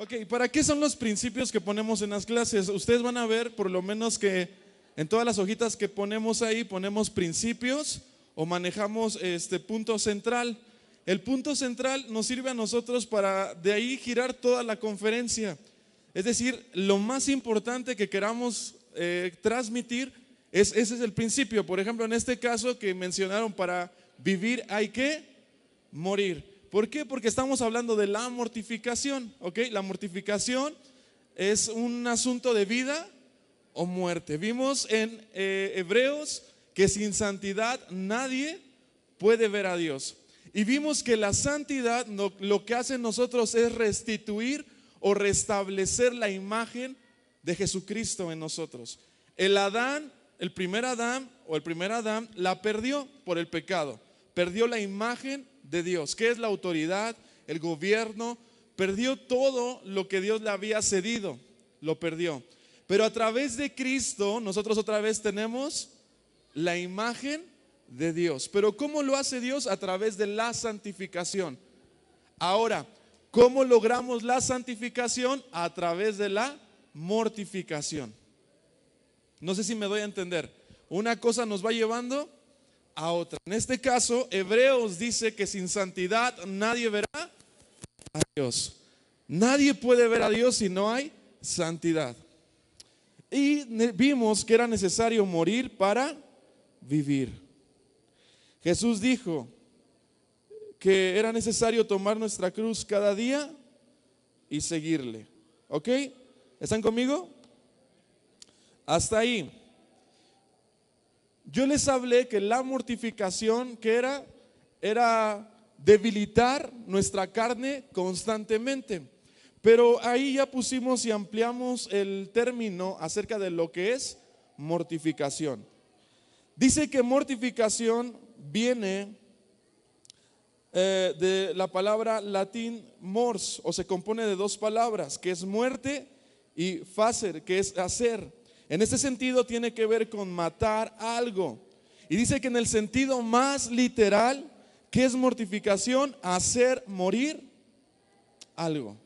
Ok, ¿para qué son los principios que ponemos en las clases? Ustedes van a ver por lo menos que en todas las hojitas que ponemos ahí, ponemos principios o manejamos este punto central. El punto central nos sirve a nosotros para de ahí girar toda la conferencia. Es decir, lo más importante que queramos transmitir ese es el principio. Por ejemplo, en este caso que mencionaron, para vivir hay que morir. ¿Por qué? Porque estamos hablando de la mortificación, ¿ok? La mortificación es un asunto de vida o muerte. Vimos en Hebreos que sin santidad nadie puede ver a Dios. Y vimos que la santidad lo que hace en nosotros es restituir o restablecer la imagen de Jesucristo en nosotros. El primer Adán la perdió por el pecado. Perdió la imagen de Dios, que es la autoridad, el gobierno, perdió todo lo que Dios le había cedido, lo perdió. Pero a través de Cristo nosotros otra vez tenemos la imagen de Dios. Pero ¿cómo lo hace Dios? A través de la santificación. Ahora, ¿cómo logramos la santificación? A través de la mortificación. No sé si me doy a entender. Una cosa nos va llevando a otra. En este caso, Hebreos dice que sin santidad nadie verá a Dios. Nadie puede ver a Dios si no hay santidad. Y vimos que era necesario morir para vivir. Jesús dijo que era necesario tomar nuestra cruz cada día y seguirle. ¿Ok? ¿Están conmigo? Hasta ahí. Yo les hablé que la mortificación que era debilitar nuestra carne constantemente. Pero ahí ya pusimos y ampliamos el término acerca de lo que es mortificación. Dice que mortificación viene de la palabra latín mors, o se compone de dos palabras, que es muerte, y facer, que es hacer. En este sentido tiene que ver con matar algo. Y dice que en el sentido más literal, ¿qué es mortificación? Hacer morir algo.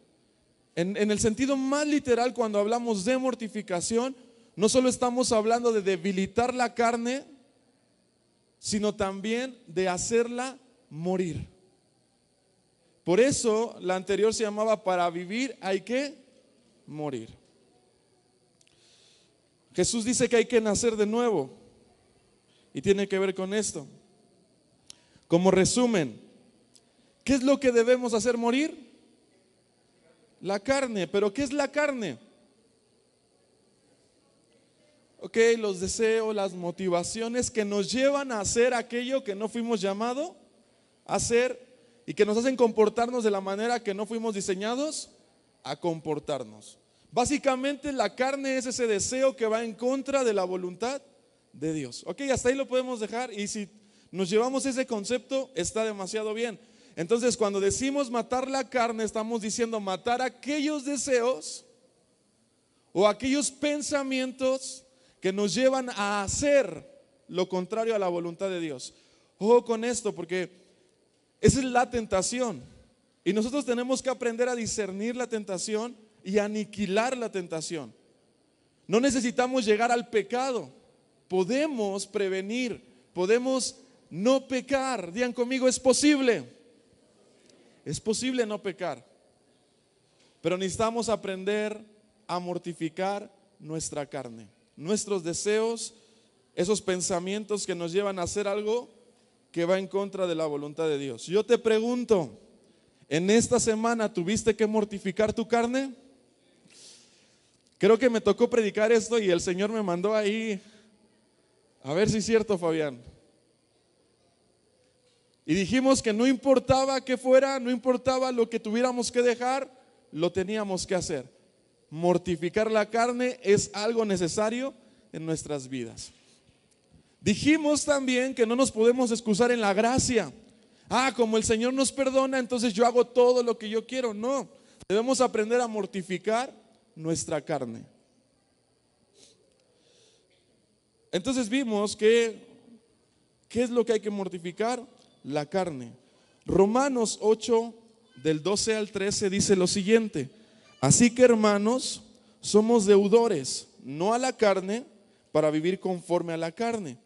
En el sentido más literal, cuando hablamos de mortificación, no solo estamos hablando de debilitar la carne, sino también de hacerla morir. Por eso la anterior se llamaba para vivir hay que morir. Jesús dice que hay que nacer de nuevo y tiene que ver con esto. Como resumen, ¿qué es lo que debemos hacer morir? La carne. ¿Pero qué es la carne? Ok, los deseos, las motivaciones que nos llevan a hacer aquello que no fuimos llamados a hacer y que nos hacen comportarnos de la manera que no fuimos diseñados a comportarnos. Básicamente la carne es ese deseo que va en contra de la voluntad de Dios. Ok, hasta ahí lo podemos dejar, y si nos llevamos ese concepto está demasiado bien. Entonces cuando decimos matar la carne, estamos diciendo matar aquellos deseos o aquellos pensamientos que nos llevan a hacer lo contrario a la voluntad de Dios. Ojo con esto, porque esa es la tentación y nosotros tenemos que aprender a discernir la tentación y aniquilar la tentación. No necesitamos llegar al pecado, podemos prevenir, podemos no pecar. Digan conmigo, es posible no pecar, pero necesitamos aprender a mortificar nuestra carne, nuestros deseos, esos pensamientos que nos llevan a hacer algo que va en contra de la voluntad de Dios. Yo te pregunto, ¿en esta semana tuviste que mortificar tu carne? Creo que me tocó predicar esto y el Señor me mandó ahí, a ver si es cierto, Fabián. Y dijimos que no importaba qué fuera, no importaba lo que tuviéramos que dejar, lo teníamos que hacer. Mortificar la carne es algo necesario en nuestras vidas. Dijimos también que no nos podemos excusar en la gracia. Como el Señor nos perdona, entonces yo hago todo lo que yo quiero. No, debemos aprender a mortificar nuestra carne. Entonces vimos que ¿qué es lo que hay que mortificar? La carne. Romanos 8 del 12 al 13 dice lo siguiente: Así que, hermanos, somos deudores, no a la carne, para vivir conforme a la carne.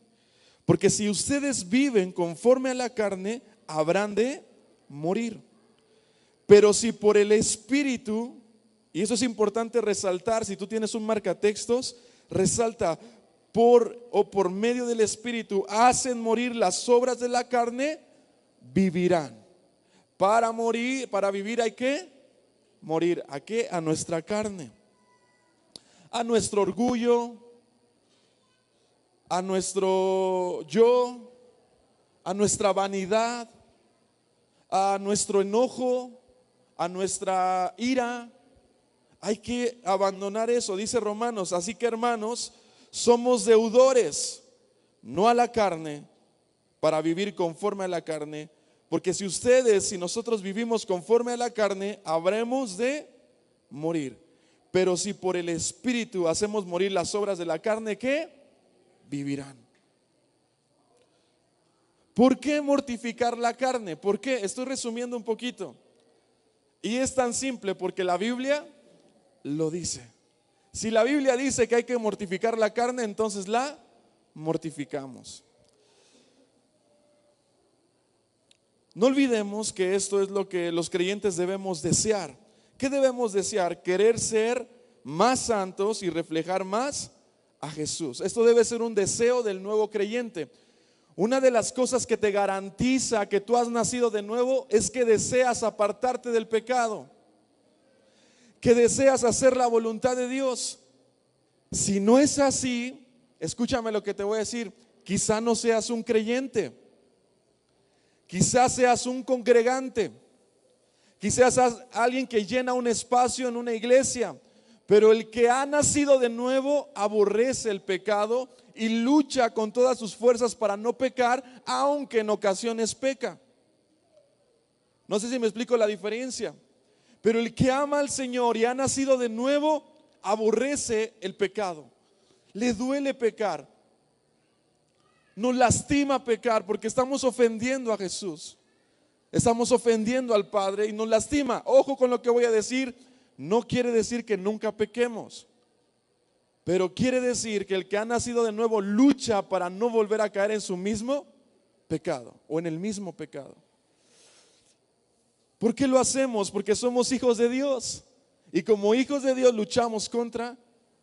Porque si ustedes viven conforme a la carne, habrán de morir. Pero si por el Espíritu, y eso es importante resaltar, si tú tienes un marcatextos, resalta, por medio del Espíritu hacen morir las obras de la carne, vivirán. Para morir, para vivir hay que morir. ¿A qué? A nuestra carne, a nuestro orgullo, a nuestro yo, a nuestra vanidad, a nuestro enojo, a nuestra ira. Hay que abandonar eso, dice Romanos. Así que, hermanos, somos deudores, no a la carne, para vivir conforme a la carne. Porque si nosotros vivimos conforme a la carne, habremos de morir. Pero si por el Espíritu hacemos morir las obras de la carne, ¿qué? Vivirán. ¿Por qué mortificar la carne? ¿Por qué? Estoy resumiendo un poquito. Y es tan simple porque la Biblia lo dice. Si la Biblia dice que hay que mortificar la carne, entonces la mortificamos. No olvidemos que esto es lo que los creyentes debemos desear. ¿Qué debemos desear? Querer ser más santos y reflejar más a Jesús. Esto debe ser un deseo del nuevo creyente. Una de las cosas que te garantiza que tú has nacido de nuevo es que deseas apartarte del pecado, que deseas hacer la voluntad de Dios. Si no es así, escúchame lo que te voy a decir, quizá no seas un creyente. Quizás seas un congregante, quizás seas alguien que llena un espacio en una iglesia, pero el que ha nacido de nuevo aborrece el pecado y lucha con todas sus fuerzas para no pecar, aunque en ocasiones peca. No sé si me explico la diferencia, pero el que ama al Señor y ha nacido de nuevo aborrece el pecado, le duele pecar. Nos lastima pecar porque estamos ofendiendo a Jesús, estamos ofendiendo al Padre y nos lastima. Ojo con lo que voy a decir, no quiere decir que nunca pequemos, pero quiere decir que el que ha nacido de nuevo lucha para no volver a caer en su mismo pecado o en el mismo pecado. ¿Por qué lo hacemos? Porque somos hijos de Dios y como hijos de Dios luchamos contra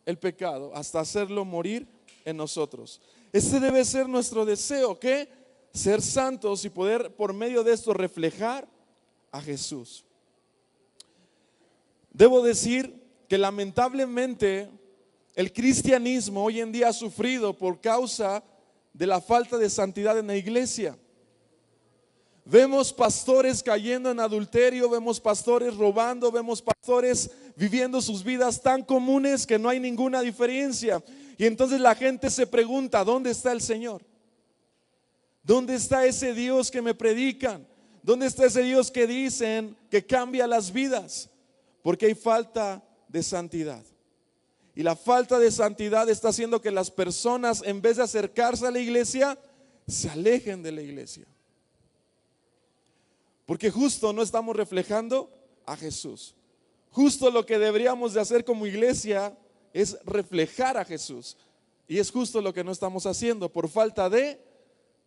el pecado hasta hacerlo morir en nosotros. Ese debe ser nuestro deseo, ¿qué? Ser santos y poder por medio de esto reflejar a Jesús. Debo decir que lamentablemente el cristianismo hoy en día ha sufrido por causa de la falta de santidad en la iglesia. Vemos pastores cayendo en adulterio, vemos pastores robando, vemos pastores viviendo sus vidas tan comunes que no hay ninguna diferencia. Y entonces la gente se pregunta, ¿dónde está el Señor? ¿Dónde está ese Dios que me predican? ¿Dónde está ese Dios que dicen que cambia las vidas? Porque hay falta de santidad. Y la falta de santidad está haciendo que las personas, en vez de acercarse a la iglesia, se alejen de la iglesia. Porque justo no estamos reflejando a Jesús. Justo lo que deberíamos de hacer como iglesia es reflejar a Jesús. Y es justo lo que no estamos haciendo por falta de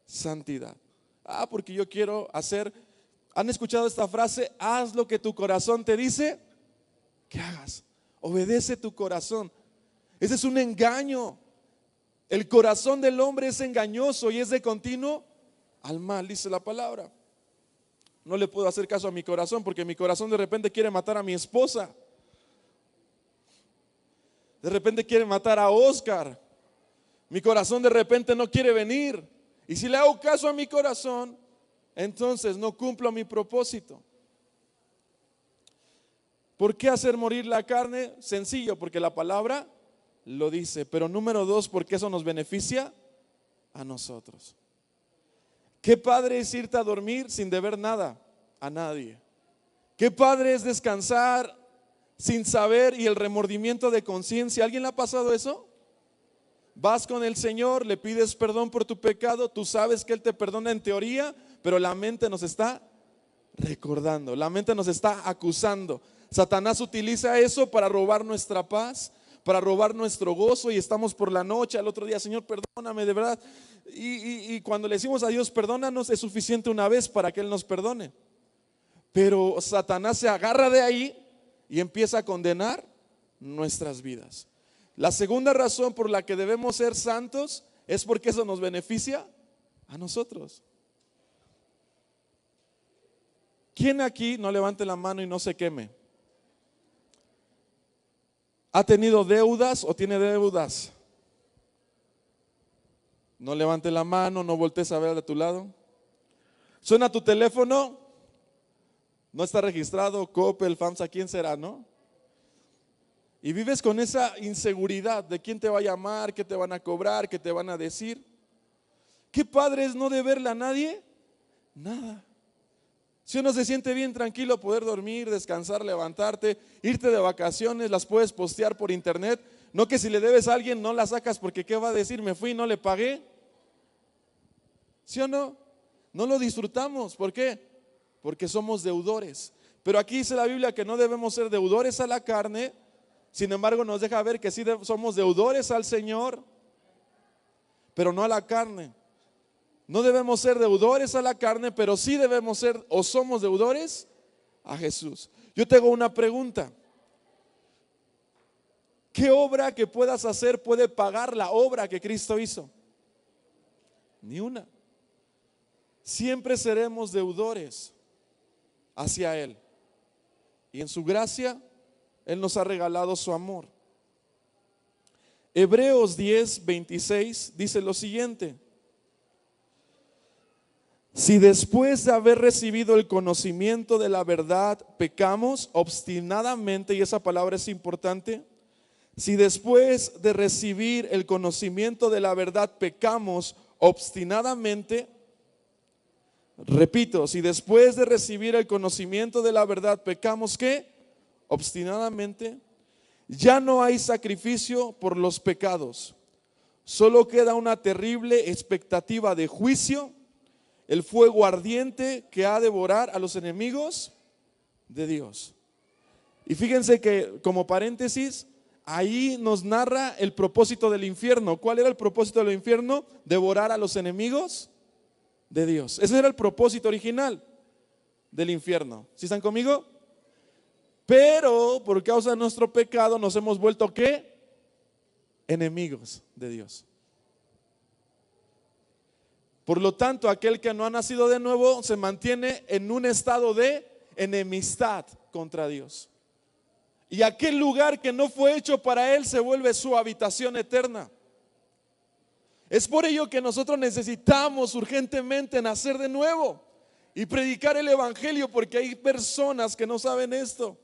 santidad. Porque yo quiero hacer. ¿Han escuchado esta frase? Haz lo que tu corazón te dice que hagas. Obedece tu corazón. Ese es un engaño. El corazón del hombre es engañoso y es de continuo al mal, dice la palabra. No le puedo hacer caso a mi corazón porque mi corazón de repente quiere matar a mi esposa. De repente quiere matar a Oscar. Mi corazón de repente no quiere venir. Y si le hago caso a mi corazón, entonces no cumplo mi propósito. ¿Por qué hacer morir la carne? Sencillo, porque la palabra lo dice. Pero número 2, porque eso nos beneficia a nosotros. Qué padre es irte a dormir sin deber nada a nadie. Qué padre es descansar sin saber y el remordimiento de conciencia. ¿Alguien le ha pasado eso? Vas con el Señor, le pides perdón por tu pecado, tú sabes que Él te perdona en teoría, pero la mente nos está recordando, la mente nos está acusando. Satanás utiliza eso para robar nuestra paz, para robar nuestro gozo, y estamos por la noche, al otro día, Señor, perdóname de verdad. Y cuando le decimos a Dios, perdónanos, es suficiente una vez para que Él nos perdone. Pero Satanás se agarra de ahí y empieza a condenar nuestras vidas. La segunda razón por la que debemos ser santos es porque eso nos beneficia a nosotros. ¿Quién aquí, no levante la mano y no se queme, ha tenido deudas o tiene deudas? No levante la mano, no voltees a ver de tu lado. Suena tu teléfono, no está registrado, Coppel, FAMSA, ¿quién será, no? Y vives con esa inseguridad de quién te va a llamar, qué te van a cobrar, qué te van a decir. ¿Qué padre es no deberle a nadie? Nada. Si uno se siente bien tranquilo, poder dormir, descansar, levantarte, irte de vacaciones, las puedes postear por internet. No que si le debes a alguien no la sacas porque ¿qué va a decir? Me fui y no le pagué. ¿Sí o no? No lo disfrutamos. ¿Por qué? Porque somos deudores. Pero aquí dice la Biblia que no debemos ser deudores a la carne. Sin embargo, nos deja ver que sí somos deudores al Señor, pero no a la carne. No debemos ser deudores a la carne, pero sí debemos ser o somos deudores a Jesús. Yo te hago una pregunta. ¿Qué obra que puedas hacer puede pagar la obra que Cristo hizo? Ni una. Siempre seremos deudores hacia Él. Y en su gracia, Él nos ha regalado su amor. Hebreos 10:26 dice lo siguiente: si después de haber recibido el conocimiento de la verdad pecamos obstinadamente, y esa palabra es importante, si después de recibir el conocimiento de la verdad pecamos obstinadamente, repito, si después de recibir el conocimiento de la verdad pecamos, ¿qué? Obstinadamente, ya no hay sacrificio por los pecados, solo queda una terrible expectativa de juicio, el fuego ardiente que ha de devorar a los enemigos de Dios. Y fíjense que, como paréntesis, ahí nos narra el propósito del infierno. ¿Cuál era el propósito del infierno? Devorar a los enemigos de Dios. Ese era el propósito original del infierno. ¿Sí están conmigo? Pero por causa de nuestro pecado nos hemos vuelto ¿qué? Enemigos de Dios. Por lo tanto, aquel que no ha nacido de nuevo se mantiene en un estado de enemistad contra Dios. Y aquel lugar que no fue hecho para él se vuelve su habitación eterna. Es por ello que nosotros necesitamos urgentemente nacer de nuevo y predicar el evangelio, porque hay personas que no saben esto.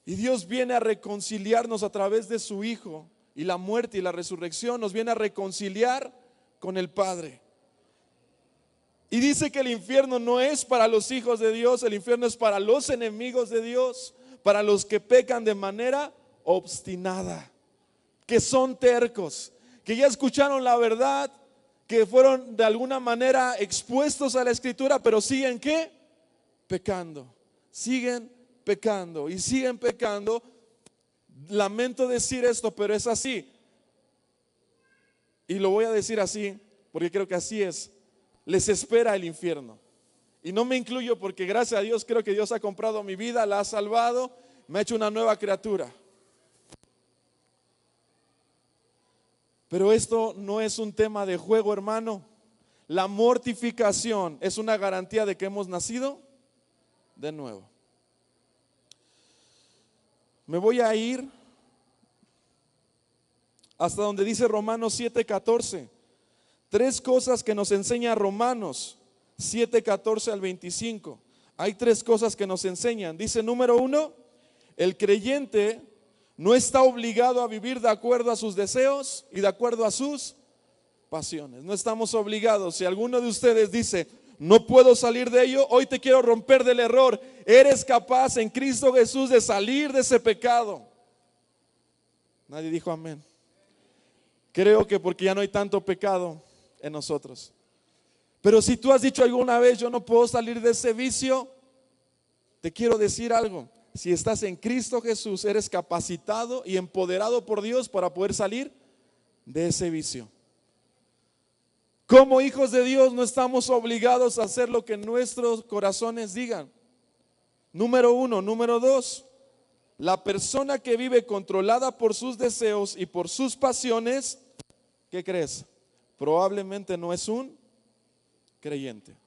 Y Dios viene a reconciliarnos a través de su Hijo, y la muerte y la resurrección nos viene a reconciliar con el Padre. Y dice que el infierno no es para los hijos de Dios, el infierno es para los enemigos de Dios, para los que pecan de manera obstinada, que son tercos, que ya escucharon la verdad, que fueron de alguna manera expuestos a la Escritura, pero siguen ¿qué? Pecando, siguen pecando y siguen pecando. Lamento decir esto, pero es así. Y lo voy a decir así, porque creo que así es. Les espera el infierno. Y no me incluyo porque gracias a Dios creo que Dios ha comprado mi vida, la ha salvado, me ha hecho una nueva criatura. Pero esto no es un tema de juego, hermano. La mortificación es una garantía de que hemos nacido de nuevo. Me voy a ir hasta donde dice Romanos 7:14. Tres cosas que nos enseña Romanos 7:14 al 25. Hay tres cosas que nos enseñan. Dice, número 1, el creyente no está obligado a vivir de acuerdo a sus deseos y de acuerdo a sus pasiones. No estamos obligados. Si alguno de ustedes dice, no puedo salir de ello, hoy te quiero romper del error. Eres capaz en Cristo Jesús de salir de ese pecado. Nadie dijo amén. Creo que porque ya no hay tanto pecado en nosotros. Pero si tú has dicho alguna vez, yo no puedo salir de ese vicio, te quiero decir algo. si estás en Cristo Jesús, eres capacitado y empoderado por Dios para poder salir de ese vicio. Como hijos de Dios no estamos obligados a hacer lo que nuestros corazones digan. Número uno. Número dos, la persona que vive controlada por sus deseos y por sus pasiones, ¿qué crees? Probablemente no es un creyente.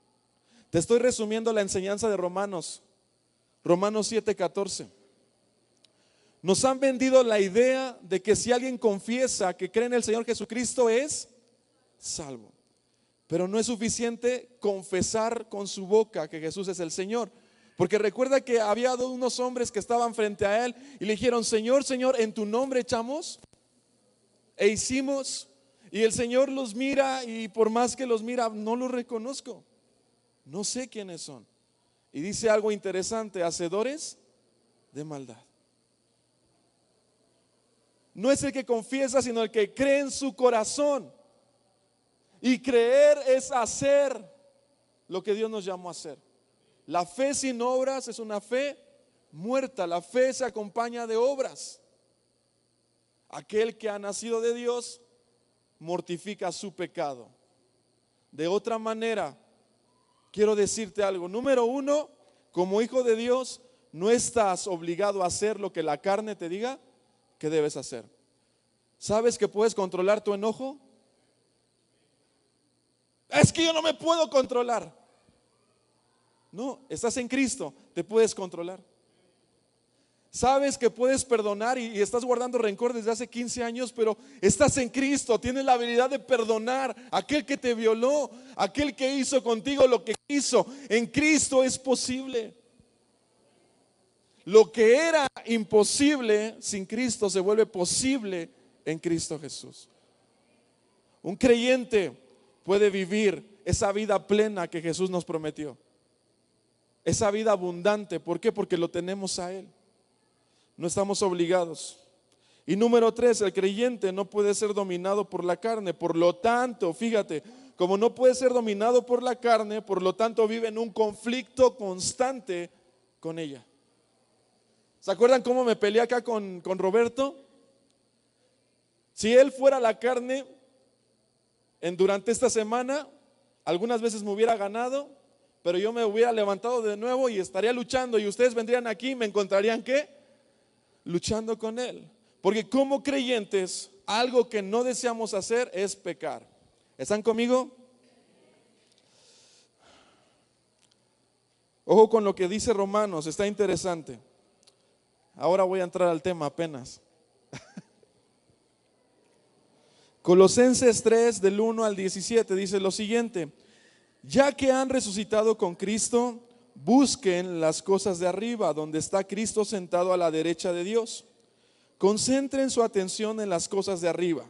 Te estoy resumiendo la enseñanza de Romanos 7:14. Nos han vendido la idea de que si alguien confiesa que cree en el Señor Jesucristo es salvo. Pero no es suficiente confesar con su boca que Jesús es el Señor. Porque recuerda que había unos hombres que estaban frente a él y le dijeron: Señor, Señor, en tu nombre echamos e hicimos. Y el Señor los mira y por más que los mira, no los reconozco. No sé quiénes son. Y dice algo interesante: hacedores de maldad. No es el que confiesa, sino el que cree en su corazón. Y creer es hacer lo que Dios nos llamó a hacer. La fe sin obras es una fe muerta. La fe se acompaña de obras. Aquel que ha nacido de Dios mortifica su pecado. De otra manera, quiero decirte algo. Número uno, como hijo de Dios, no estás obligado a hacer lo que la carne te diga que debes hacer. ¿Sabes que puedes controlar tu enojo? Es que yo no me puedo controlar. No, estás en Cristo, te puedes controlar. Sabes que puedes perdonar y estás guardando rencor desde hace 15 años, pero estás en Cristo, tienes la habilidad de perdonar a aquel que te violó, aquel que hizo contigo lo que quiso. En Cristo es posible. Lo que era imposible sin Cristo se vuelve posible en Cristo Jesús. Un creyente puede vivir esa vida plena que Jesús nos prometió. Esa vida abundante. ¿Por qué? Porque lo tenemos a Él. No estamos obligados. Y número 3, el creyente no puede ser dominado por la carne. Por lo tanto, fíjate, como no puede ser dominado por la carne, por lo tanto vive en un conflicto constante con ella. ¿Se acuerdan cómo me peleé acá con Roberto? Si él fuera la carne, durante esta semana, algunas veces me hubiera ganado, pero yo me hubiera levantado de nuevo y estaría luchando, y ustedes vendrían aquí y me encontrarían ¿qué? Luchando con él. Porque como creyentes, algo que no deseamos hacer es pecar. ¿Están conmigo? Ojo con lo que dice Romanos, está interesante. Ahora voy a entrar al tema apenas. Colosenses 3 del 1 al 17 dice lo siguiente: ya que han resucitado con Cristo, busquen las cosas de arriba, donde está Cristo sentado a la derecha de Dios. Concentren su atención en las cosas de arriba,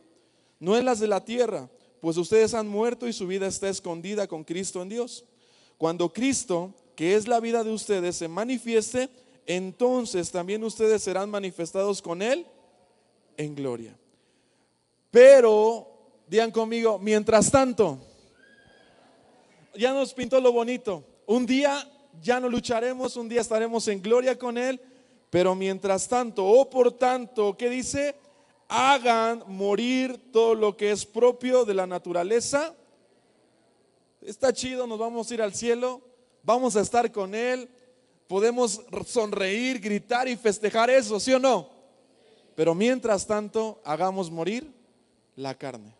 no en las de la tierra, pues ustedes han muerto y su vida está escondida con Cristo en Dios. Cuando Cristo, que es la vida de ustedes, se manifieste, entonces también ustedes serán manifestados con Él en gloria. Pero, digan conmigo, mientras tanto, ya nos pintó lo bonito. Un día ya no lucharemos, un día estaremos en gloria con Él, pero mientras tanto, o por tanto, ¿qué dice? Hagan morir todo lo que es propio de la naturaleza. Está chido, nos vamos a ir al cielo, vamos a estar con Él, podemos sonreír, gritar y festejar eso, ¿sí o no? Pero mientras tanto, hagamos morir la carne.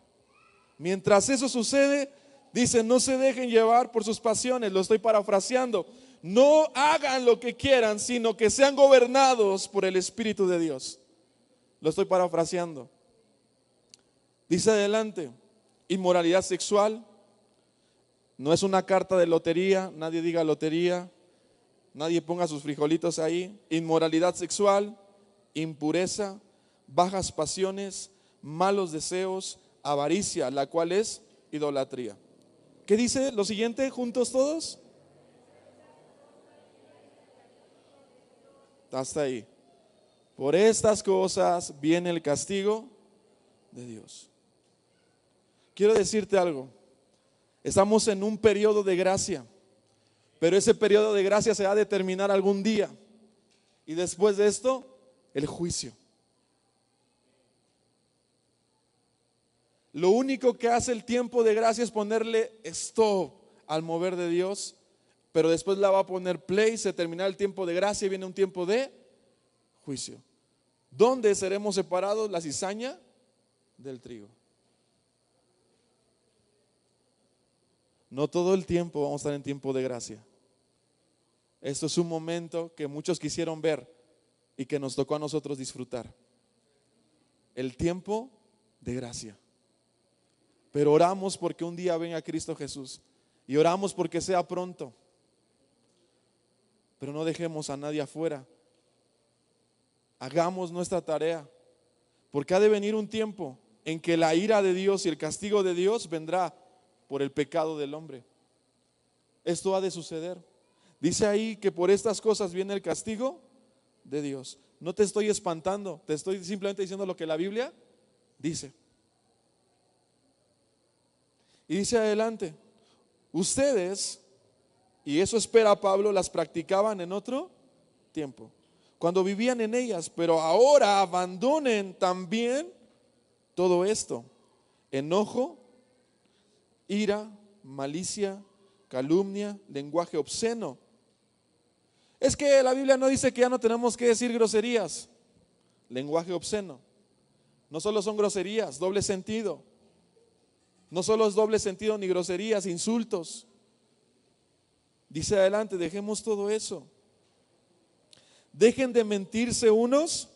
Mientras eso sucede, dice, no se dejen llevar por sus pasiones. Lo estoy parafraseando. No hagan lo que quieran, sino que sean gobernados por el Espíritu de Dios. Lo estoy parafraseando. Dice adelante, inmoralidad sexual. No es una carta de lotería, nadie diga lotería, nadie ponga sus frijolitos ahí. Inmoralidad sexual, impureza, bajas pasiones, malos deseos, avaricia, la cual es idolatría. ¿Qué dice lo siguiente? Juntos todos. Hasta ahí. Por estas cosas viene el castigo de Dios. Quiero decirte algo. Estamos en un periodo de gracia, pero ese periodo de gracia se va a determinar algún día. Y después de esto, el juicio. Lo único que hace el tiempo de gracia es ponerle stop al mover de Dios, pero después la va a poner play, se termina el tiempo de gracia y viene un tiempo de juicio. ¿Dónde seremos separados la cizaña del trigo? No todo el tiempo vamos a estar en tiempo de gracia. Esto es un momento que muchos quisieron ver y que nos tocó a nosotros disfrutar. El tiempo de gracia. Pero oramos porque un día venga Cristo Jesús y oramos porque sea pronto. Pero no dejemos a nadie afuera. Hagamos nuestra tarea, porque ha de venir un tiempo en que la ira de Dios y el castigo de Dios vendrá por el pecado del hombre. Esto ha de suceder. Dice ahí que por estas cosas viene el castigo de Dios. No te estoy espantando, te estoy simplemente diciendo lo que la Biblia dice. Y dice adelante, ustedes, y eso espera Pablo, las practicaban en otro tiempo, cuando vivían en ellas, pero ahora abandonen también todo esto: enojo, ira, malicia, calumnia, lenguaje obsceno. Es que la Biblia no dice que ya no tenemos que decir groserías. Lenguaje obsceno. No solo son groserías, doble sentido. No solo es doble sentido ni groserías, insultos. Dice adelante, dejemos todo eso. Dejen de mentirse unos.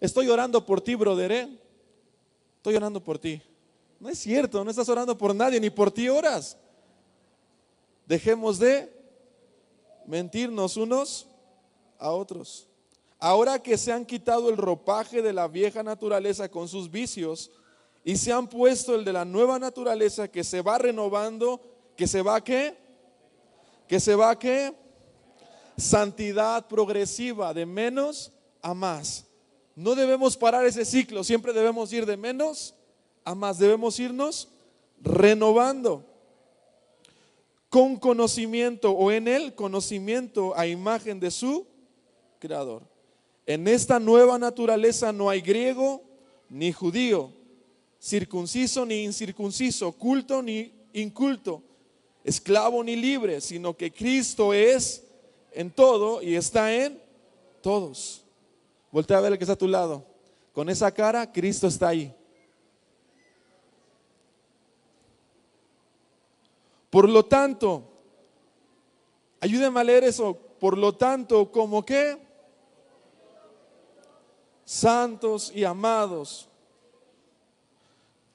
Estoy orando por ti, brother, estoy orando por ti. No es cierto, no estás orando por nadie, ni por ti oras. Dejemos de mentirnos unos a otros. Ahora que se han quitado el ropaje de la vieja naturaleza con sus vicios y se han puesto el de la nueva naturaleza que se va renovando, que se va ¿qué? Que se va ¿qué? Santidad progresiva, de menos a más. No debemos parar ese ciclo, siempre debemos ir de menos a más, debemos irnos renovando con conocimiento, o en el conocimiento a imagen de su Creador. En esta nueva naturaleza no hay griego ni judío, circunciso ni incircunciso, culto ni inculto, esclavo ni libre, sino que Cristo es en todo y está en todos. Voltea a ver el que está a tu lado. Con esa cara, Cristo está ahí. Por lo tanto, ayúdenme a leer eso. Por lo tanto, ¿como qué? Santos y amados,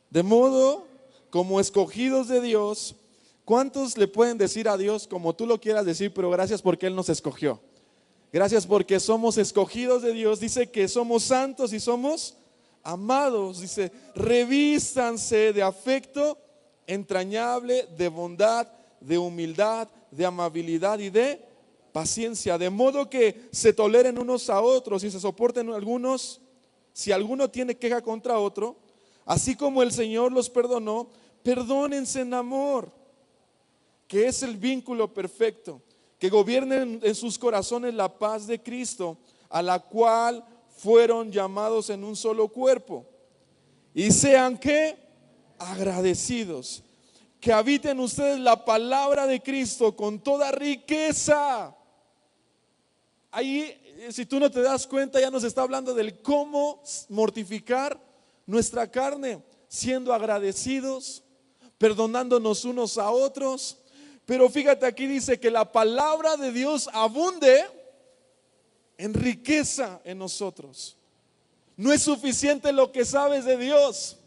de modo como escogidos de Dios. ¿Cuántos le pueden decir a Dios como tú lo quieras decir, pero gracias porque Él nos escogió? Gracias porque somos escogidos de Dios. Dice que somos santos y somos amados. Dice, revístanse de afecto entrañable, de bondad, de humildad, de amabilidad y de paciencia, de modo que se toleren unos a otros y se soporten algunos, si alguno tiene queja contra otro, así como el Señor los perdonó, perdónense en amor, que es el vínculo perfecto, que gobiernen en sus corazones la paz de Cristo, a la cual fueron llamados en un solo cuerpo, y sean ¿qué? Agradecidos. Que habiten ustedes la palabra de Cristo con toda riqueza. Ahí, si tú no te das cuenta, ya nos está hablando del cómo mortificar nuestra carne, siendo agradecidos, perdonándonos unos a otros. Pero fíjate, aquí dice que la palabra de Dios abunde en riqueza en nosotros. No es suficiente lo que sabes de Dios.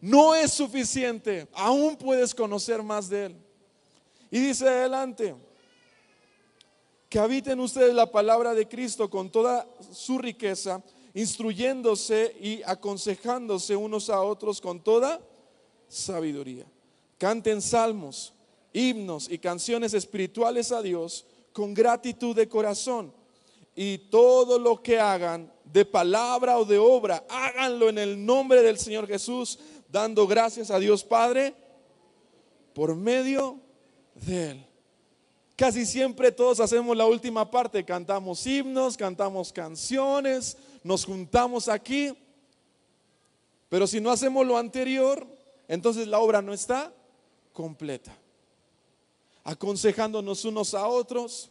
No es suficiente. Aún puedes conocer más de Él. Y dice adelante, que habiten ustedes la palabra de Cristo con toda su riqueza, instruyéndose y aconsejándose unos a otros con toda sabiduría. Canten salmos, himnos y canciones espirituales a Dios con gratitud de corazón. Y todo lo que hagan, de palabra o de obra, háganlo en el nombre del Señor Jesús, dando gracias a Dios Padre por medio de Él. Casi siempre todos hacemos la última parte, cantamos himnos, cantamos canciones, nos juntamos aquí, pero si no hacemos lo anterior, entonces la obra no está completa. Aconsejándonos unos a otros,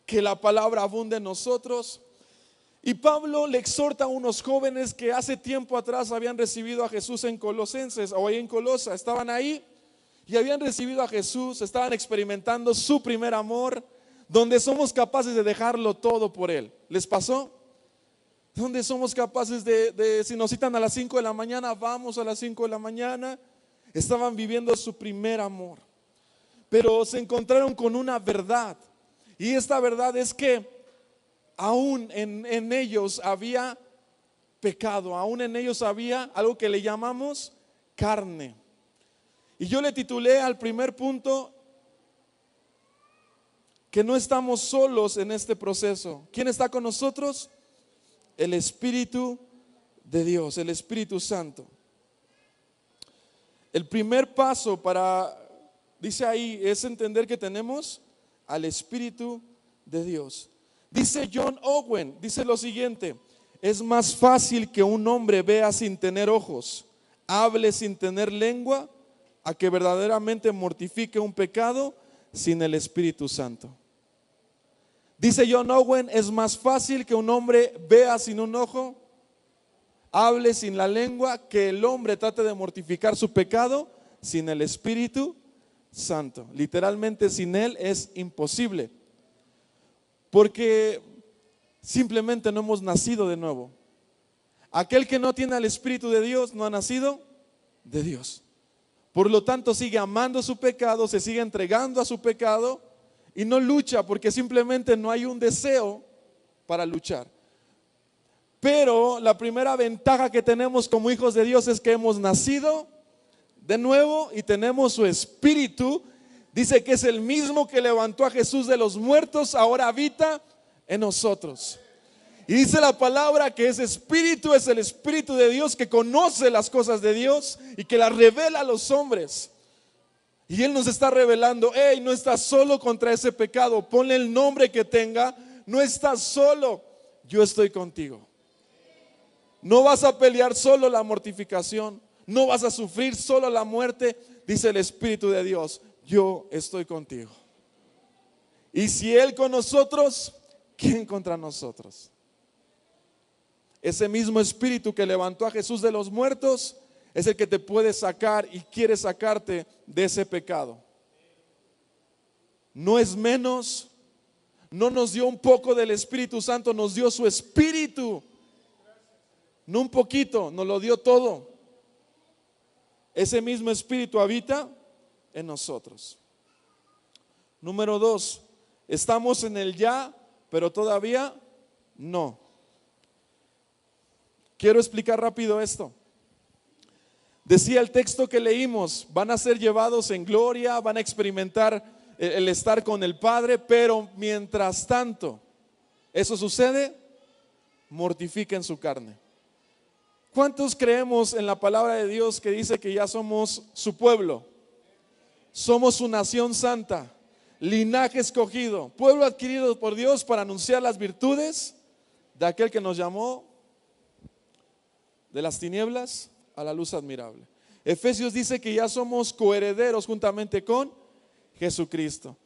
que la palabra abunde en nosotros. Y Pablo le exhorta a unos jóvenes que hace tiempo atrás habían recibido a Jesús en Colosenses, o ahí en Colosa, estaban ahí y habían recibido a Jesús, estaban experimentando su primer amor, donde somos capaces de dejarlo todo por Él. ¿Les pasó? Donde somos capaces de si nos citan a las 5 de la mañana, vamos a las 5 de la mañana. Estaban viviendo su primer amor, pero se encontraron con una verdad, y esta verdad es que aún en ellos había pecado, aún en ellos había algo que le llamamos carne. Y yo le titulé al primer punto que no estamos solos en este proceso. ¿Quién está con nosotros? El Espíritu de Dios, el Espíritu Santo. El primer paso dice ahí, es entender que tenemos al Espíritu de Dios. Dice John Owen, dice lo siguiente: es más fácil que un hombre vea sin tener ojos, hable sin tener lengua, a que verdaderamente mortifique un pecado sin el Espíritu Santo. Dice John Owen, es más fácil que un hombre vea sin un ojo, hable sin la lengua, que el hombre trate de mortificar su pecado sin el Espíritu Santo. Literalmente sin Él es imposible, porque simplemente no hemos nacido de nuevo. Aquel que no tiene al Espíritu de Dios no ha nacido de Dios. Por lo tanto sigue amando su pecado, se sigue entregando a su pecado y no lucha, porque simplemente no hay un deseo para luchar. Pero la primera ventaja que tenemos como hijos de Dios es que hemos nacido de nuevo y tenemos su Espíritu. Dice que es el mismo que levantó a Jesús de los muertos, ahora habita en nosotros. Y dice la palabra que ese Espíritu es el Espíritu de Dios, que conoce las cosas de Dios y que las revela a los hombres. Y Él nos está revelando: hey, no estás solo contra ese pecado, ponle el nombre que tenga, no estás solo, yo estoy contigo. No vas a pelear solo la mortificación, no vas a sufrir solo la muerte, dice el Espíritu de Dios: yo estoy contigo. Y si Él con nosotros, ¿quién contra nosotros? Ese mismo Espíritu que levantó a Jesús de los muertos es el que te puede sacar y quiere sacarte de ese pecado. No es menos, no nos dio un poco del Espíritu Santo, nos dio su Espíritu. No un poquito, nos lo dio todo. Ese mismo Espíritu habita en nosotros. Número 2, estamos en el ya, pero todavía no. Quiero explicar rápido esto. Decía el texto que leímos: van a ser llevados en gloria, van a experimentar el estar con el Padre, pero mientras tanto eso sucede, mortifiquen su carne. ¿Cuántos creemos en la palabra de Dios que dice que ya somos su pueblo? Somos su nación santa, linaje escogido, pueblo adquirido por Dios para anunciar las virtudes de aquel que nos llamó de las tinieblas a la luz admirable. Efesios dice que ya somos coherederos juntamente con Jesucristo,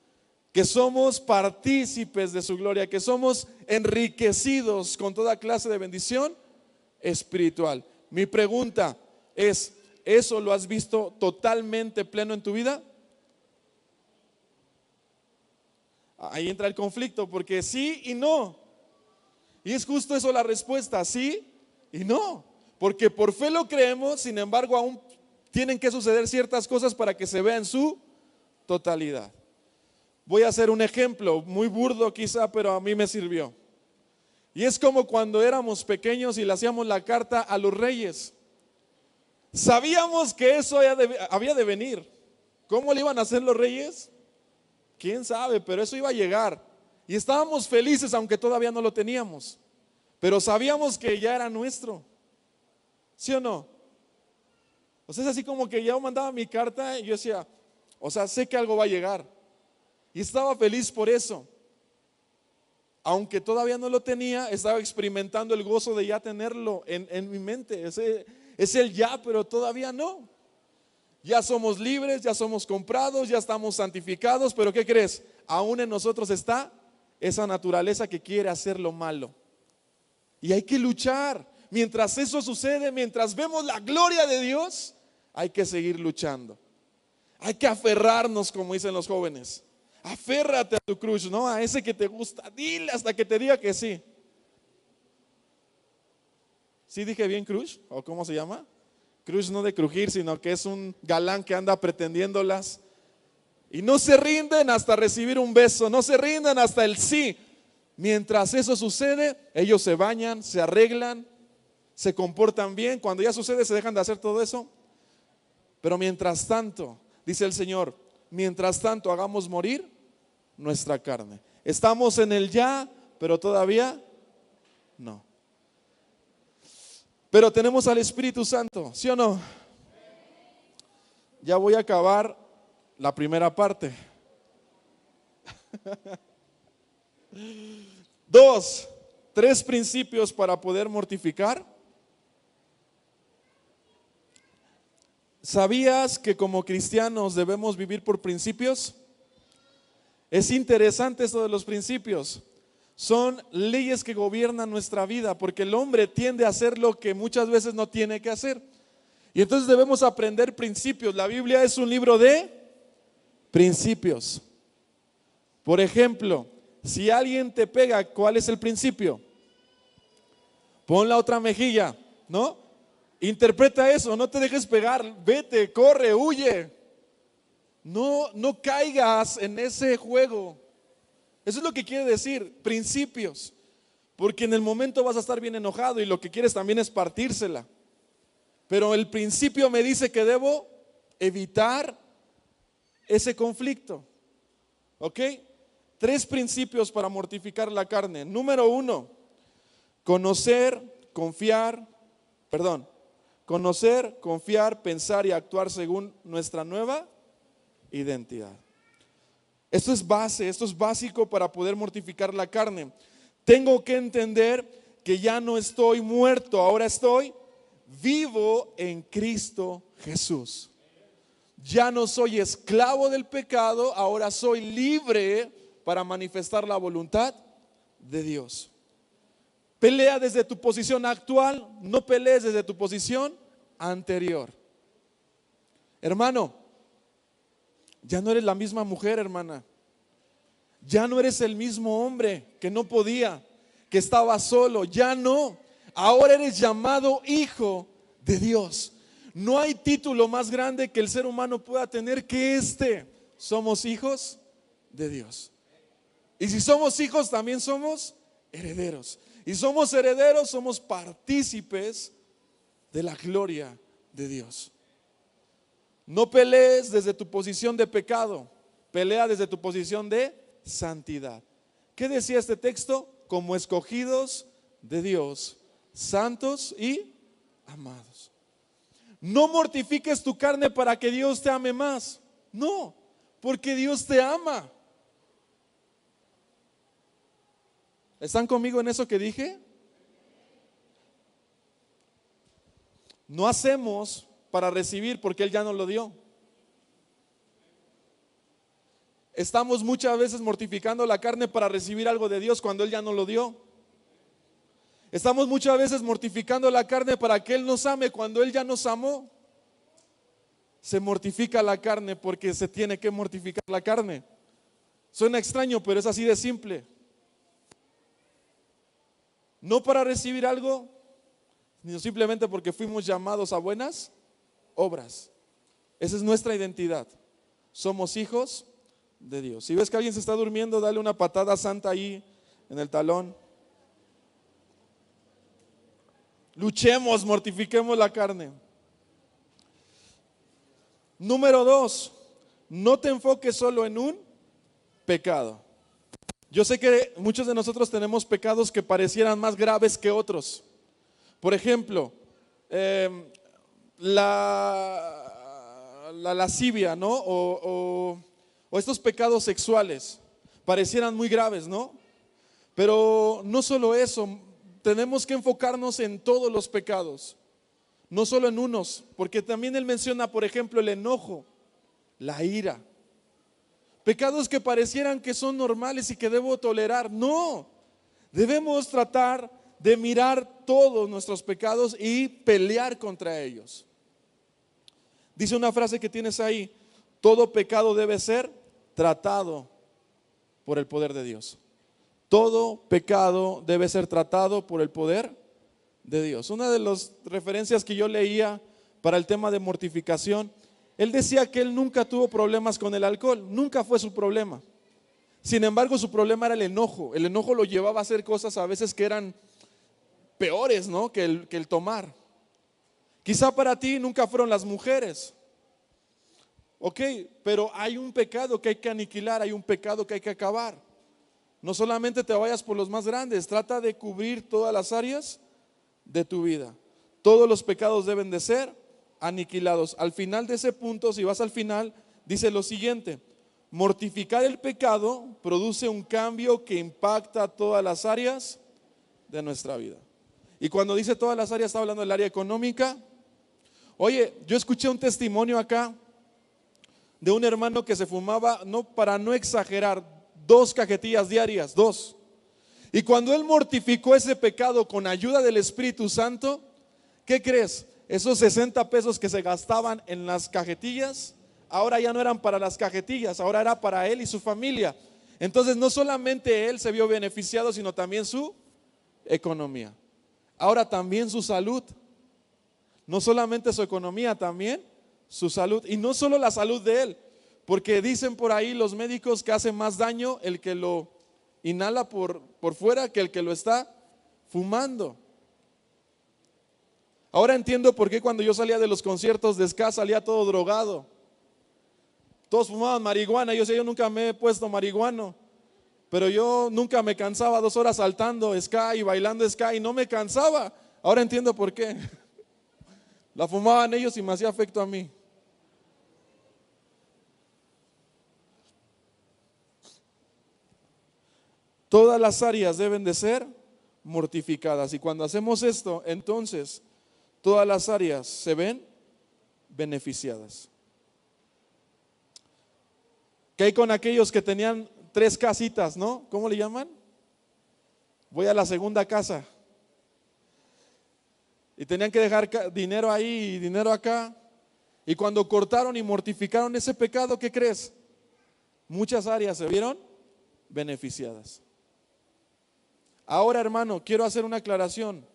que somos partícipes de su gloria, que somos enriquecidos con toda clase de bendición espiritual. Mi pregunta es: ¿eso lo has visto totalmente pleno en tu vida? Ahí entra el conflicto, porque sí y no. Y es justo eso la respuesta: sí y no. Porque por fe lo creemos, sin embargo aún tienen que suceder ciertas cosas para que se vea en su totalidad. Voy a hacer un ejemplo muy burdo quizá, pero a mí me sirvió. Y es como cuando éramos pequeños y le hacíamos la carta a los reyes. Sabíamos que eso había de venir. ¿Cómo le iban a hacer los reyes? ¿Quién sabe? Pero eso iba a llegar. Y estábamos felices aunque todavía no lo teníamos. Pero sabíamos que ya era nuestro. ¿Sí o no? O sea, es así como que yo mandaba mi carta y yo decía: o sea, sé que algo va a llegar. y estaba feliz por eso. Aunque todavía no lo tenía, estaba experimentando el gozo de ya tenerlo en mi mente. Es el ya, pero todavía no. Ya somos libres, ya somos comprados, ya estamos santificados, pero ¿qué crees? Aún en nosotros está esa naturaleza que quiere hacer lo malo. Y hay que luchar. Mientras eso sucede, mientras vemos la gloria de Dios, hay que seguir luchando. Hay que aferrarnos, como dicen los jóvenes. Aférrate a tu crush, ¿no? A ese que te gusta, dile hasta que te diga que sí. ¿Sí dije bien crush? ¿O cómo se llama? Crush no de crujir, sino que es un galán que anda pretendiéndolas. Y no se rinden hasta recibir un beso, no se rinden hasta el sí. Mientras eso sucede, ellos se bañan, se arreglan, se comportan bien. Cuando ya sucede, se dejan de hacer todo eso. Pero mientras tanto, dice el Señor, mientras tanto hagamos morir nuestra carne. Estamos en el ya, pero todavía no. Pero tenemos al Espíritu Santo, ¿sí o no? Ya voy a acabar la primera parte. 3 principios para poder mortificar. ¿Sabías que como cristianos debemos vivir por principios? Es interesante esto de los principios. Son leyes que gobiernan nuestra vida, porque el hombre tiende a hacer lo que muchas veces no tiene que hacer. Y entonces debemos aprender principios. La Biblia es un libro de principios. Por ejemplo, si alguien te pega, ¿cuál es el principio? Pon la otra mejilla, ¿no? Interpreta eso, no te dejes pegar, vete, corre, huye. No caigas en ese juego. Eso es lo que quiere decir, principios. Porque en el momento vas a estar bien enojado y lo que quieres también es partírsela. Pero el principio me dice que debo evitar ese conflicto. ¿Ok? 3 principios para mortificar la carne. Número 1, conocer, confiar, pensar y actuar según nuestra nueva identidad. Esto es base, esto es básico para poder mortificar la carne. Tengo que entender que ya no estoy muerto, ahora estoy vivo en Cristo Jesús. Ya no soy esclavo del pecado, ahora soy libre para manifestar la voluntad de Dios. Pelea desde tu posición actual, no pelees desde tu posición anterior. Hermano, ya no eres la misma mujer, hermana. Ya no eres el mismo hombre que no podía, que estaba solo. Ya no. Ahora eres llamado hijo de Dios. No hay título más grande que el ser humano pueda tener que este. Somos hijos de Dios. Y si somos hijos, también somos herederos. Y somos herederos, somos partícipes de la gloria de Dios. No pelees desde tu posición de pecado, pelea desde tu posición de santidad. ¿Qué decía este texto? Como escogidos de Dios, santos y amados. No mortifiques tu carne para que Dios te ame más. No, porque Dios te ama. ¿Están conmigo en eso que dije? No hacemos para recibir porque Él ya nos lo dio. Estamos muchas veces mortificando la carne para recibir algo de Dios cuando Él ya nos lo dio. Estamos muchas veces mortificando la carne para que Él nos ame cuando Él ya nos amó. Se mortifica la carne porque se tiene que mortificar la carne. Suena extraño, pero es así de simple. No para recibir algo, sino simplemente porque fuimos llamados a buenas obras. Esa es nuestra identidad. Somos hijos de Dios. Si ves que alguien se está durmiendo, dale una patada santa ahí en el talón. Luchemos, mortifiquemos la carne. Número 2, no te enfoques solo en un pecado. Yo sé que muchos de nosotros tenemos pecados que parecieran más graves que otros. Por ejemplo, la lascivia, ¿no? O o estos pecados sexuales parecieran muy graves, ¿no? Pero no solo eso, tenemos que enfocarnos en todos los pecados, no solo en unos, porque también él menciona, por ejemplo, el enojo, la ira. Pecados que parecieran que son normales y que debo tolerar. No, debemos tratar de mirar todos nuestros pecados y pelear contra ellos. Dice una frase que tienes ahí: todo pecado debe ser tratado por el poder de Dios. Todo pecado debe ser tratado por el poder de Dios. Una de las referencias que yo leía para el tema de mortificación, él decía que él nunca tuvo problemas con el alcohol, nunca fue su problema. Sin embargo, su problema era el enojo. El enojo lo llevaba a hacer cosas a veces que eran peores, ¿no?, que el tomar. Quizá para ti nunca fueron las mujeres. Ok, pero hay un pecado que hay que aniquilar, hay un pecado que hay que acabar. No solamente te vayas por los más grandes, trata de cubrir todas las áreas de tu vida. Todos los pecados deben de ser aniquilados. Al final de ese punto, si vas al final, dice lo siguiente: mortificar el pecado produce un cambio que impacta todas las áreas de nuestra vida. Y cuando dice todas las áreas, está hablando del área económica. Oye, yo escuché un testimonio acá de un hermano que se fumaba, no, para no exagerar, 2 cajetillas diarias, 2. Y cuando él mortificó ese pecado con ayuda del Espíritu Santo, ¿qué crees? Esos 60 pesos que se gastaban en las cajetillas, ahora ya no eran para las cajetillas, ahora era para él y su familia. Entonces no solamente él se vio beneficiado, sino también su economía. Ahora también su salud. No solamente su economía, también su salud. Y no solo la salud de él, porque dicen por ahí los médicos que hace más daño el que lo inhala por fuera que el que lo está fumando. Ahora entiendo por qué cuando yo salía de los conciertos de ska salía todo drogado. Todos fumaban marihuana. Yo nunca me he puesto marihuano, pero yo nunca me cansaba 2 horas saltando ska y bailando ska y no me cansaba. Ahora entiendo por qué. La fumaban ellos y me hacía efecto a mí. Todas las áreas deben de ser mortificadas, y cuando hacemos esto, entonces todas las áreas se ven beneficiadas. ¿Qué hay con aquellos que tenían 3 casitas, no? ¿Cómo le llaman? Voy a la segunda casa. Y tenían que dejar dinero ahí y dinero acá. Y cuando cortaron y mortificaron ese pecado, ¿qué crees? Muchas áreas se vieron beneficiadas. Ahora, hermano, quiero hacer una aclaración.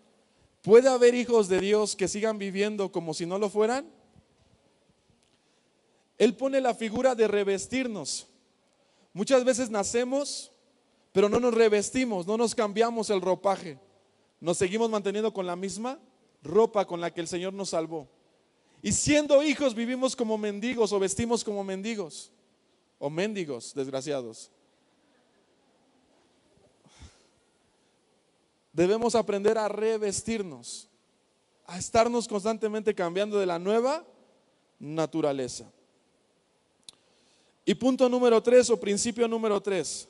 ¿Puede haber hijos de Dios que sigan viviendo como si no lo fueran? Él pone la figura de revestirnos. Muchas veces nacemos, pero no nos revestimos, no nos cambiamos el ropaje. Nos seguimos manteniendo con la misma ropa con la que el Señor nos salvó. Y siendo hijos vivimos como mendigos o vestimos como mendigos o mendigos desgraciados. Debemos aprender a revestirnos, a estarnos constantemente cambiando de la nueva naturaleza. Y punto número 3 o principio número 3,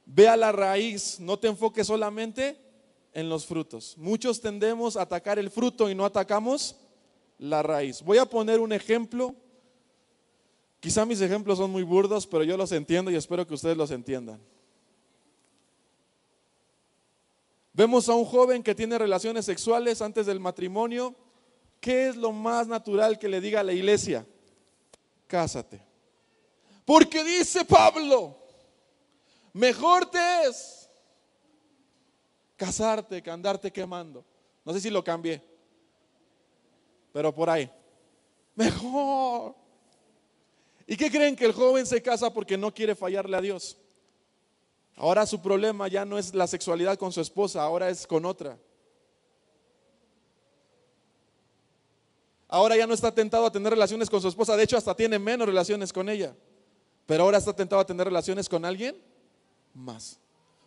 ve a la raíz, no te enfoques solamente en los frutos. Muchos tendemos a atacar el fruto y no atacamos la raíz. Voy a poner un ejemplo. Quizá mis ejemplos son muy burdos, pero yo los entiendo y espero que ustedes los entiendan. Vemos a un joven que tiene relaciones sexuales antes del matrimonio. ¿Qué es lo más natural que le diga a la iglesia? Cásate. Porque dice Pablo, mejor te es casarte que andarte quemando. No sé si lo cambié, pero por ahí. Mejor. ¿Y qué creen? Que el joven se casa porque no quiere fallarle a Dios. Ahora su problema ya no es la sexualidad con su esposa, ahora es con otra. Ahora ya no está tentado a tener relaciones con su esposa, de hecho hasta tiene menos relaciones con ella. Pero ahora está tentado a tener relaciones con alguien más.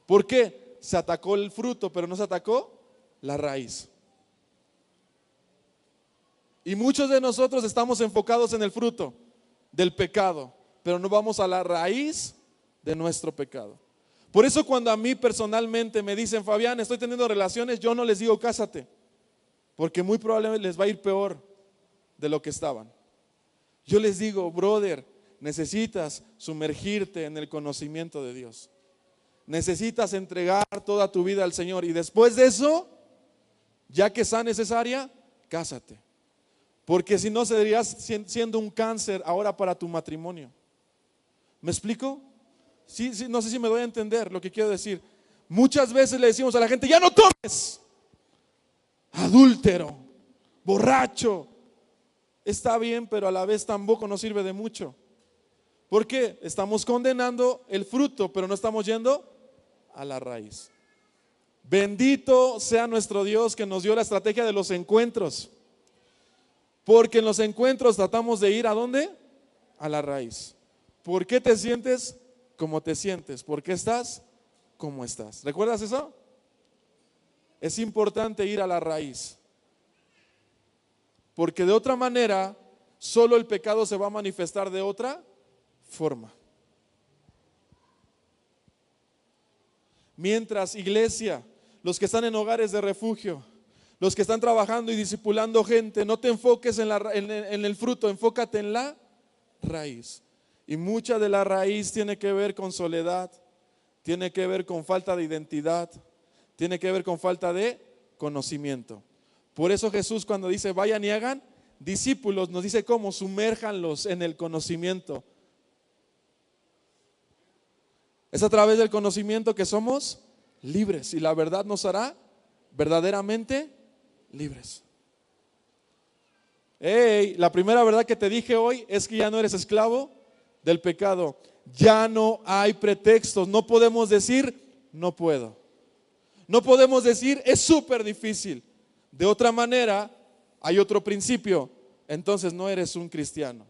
¿Por qué? Se atacó el fruto, pero no se atacó la raíz. Y muchos de nosotros estamos enfocados en el fruto del pecado. pero no vamos a la raíz de nuestro pecado. Por eso cuando a mí personalmente me dicen, Fabián, estoy teniendo relaciones, yo no les digo cásate, porque muy probablemente les va a ir peor de lo que estaban. Yo les digo, brother, necesitas sumergirte en el conocimiento de Dios. Necesitas entregar toda tu vida al Señor y después de eso, ya que sea necesaria, cásate. Porque si no, seguirías siendo un cáncer ahora para tu matrimonio. ¿Me explico? Sí, no sé si me doy a entender lo que quiero decir. Muchas veces le decimos a la gente, ya no tomes. Adúltero, borracho. Está bien, pero a la vez tampoco nos sirve de mucho. ¿Por qué? Estamos condenando el fruto, pero no estamos yendo a la raíz. Bendito sea nuestro Dios que nos dio la estrategia de los encuentros. Porque en los encuentros tratamos de ir ¿a dónde? A la raíz. ¿Por qué te sientes como te sientes? ¿Por qué estás como estás? ¿Recuerdas eso? Es importante ir a la raíz. Porque de otra manera, solo el pecado se va a manifestar de otra forma. Mientras, iglesia, los que están en hogares de refugio, los que están trabajando y discipulando gente, no te enfoques en el fruto, enfócate en la raíz. Y mucha de la raíz tiene que ver con soledad, tiene que ver con falta de identidad, tiene que ver con falta de conocimiento. Por eso Jesús cuando dice vayan y hagan discípulos, nos dice cómo, sumérjanlos en el conocimiento. Es a través del conocimiento que somos libres y la verdad nos hará verdaderamente libres. La primera verdad que te dije hoy es que ya no eres esclavo del pecado. Ya no hay pretextos. No podemos decir no puedo. No podemos decir es súper difícil. De otra manera, hay otro principio. Entonces no eres un cristiano.